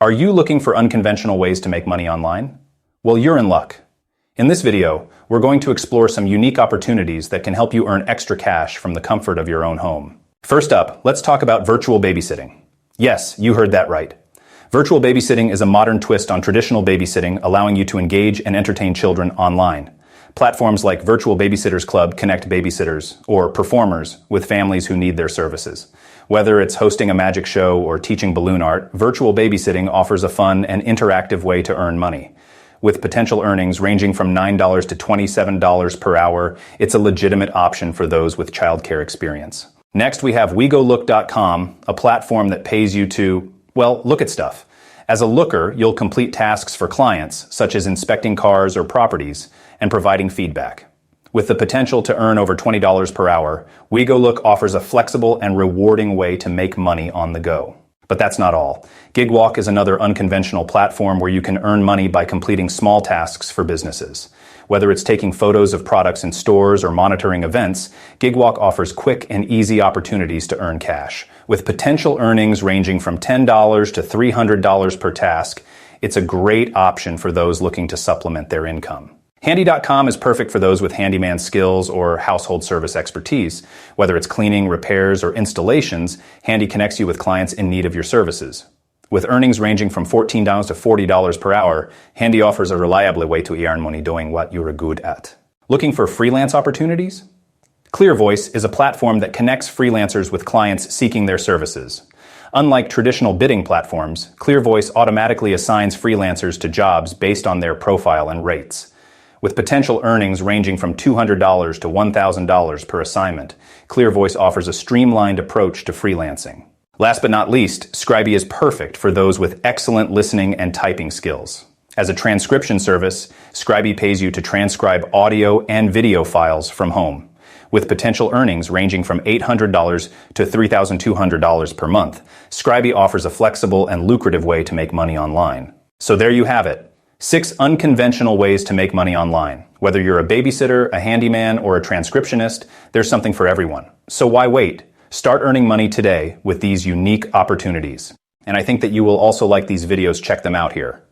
Are you looking for unconventional ways to make money online? Well, you're in luck. In this video, we're going to explore some unique opportunities that can help you earn extra cash from the comfort of your own home. First up, let's talk about virtual babysitting. Yes, you heard that right. Virtual babysitting is a modern twist on traditional babysitting, allowing you to engage and entertain children online. Platforms like Virtual Babysitters Club connect babysitters, or performers, with families who need their services. Whether it's hosting a magic show or teaching balloon art, virtual babysitting offers a fun and interactive way to earn money. With potential earnings ranging from $9 to $27 per hour, it's a legitimate option for those with childcare experience. Next, we have WeGoLook.com, a platform that pays you to, well, look at stuff. As a looker, you'll complete tasks for clients, such as inspecting cars or properties, and providing feedback. With the potential to earn over $20 per hour, WeGoLook offers a flexible and rewarding way to make money on the go. But that's not all. Gigwalk is another unconventional platform where you can earn money by completing small tasks for businesses. Whether it's taking photos of products in stores or monitoring events, Gigwalk offers quick and easy opportunities to earn cash. With potential earnings ranging from $10 to $300 per task, it's a great option for those looking to supplement their income. Handy.com is perfect for those with handyman skills or household service expertise. Whether it's cleaning, repairs, or installations, Handy connects you with clients in need of your services. With earnings ranging from $14 to $40 per hour, Handy offers a reliable way to earn money doing what you're good at. Looking for freelance opportunities? ClearVoice is a platform that connects freelancers with clients seeking their services. Unlike traditional bidding platforms, ClearVoice automatically assigns freelancers to jobs based on their profile and rates. With potential earnings ranging from $200 to $1,000 per assignment, ClearVoice offers a streamlined approach to freelancing. Last but not least, Scribie is perfect for those with excellent listening and typing skills. As a transcription service, Scribie pays you to transcribe audio and video files from home. With potential earnings ranging from $800 to $3,200 per month, Scribie offers a flexible and lucrative way to make money online. So there you have it. 6 unconventional ways to make money online. Whether you're a babysitter, a handyman, or a transcriptionist, there's something for everyone. So why wait? Start earning money today with these unique opportunities. And I think that you will also like these videos. Check them out here.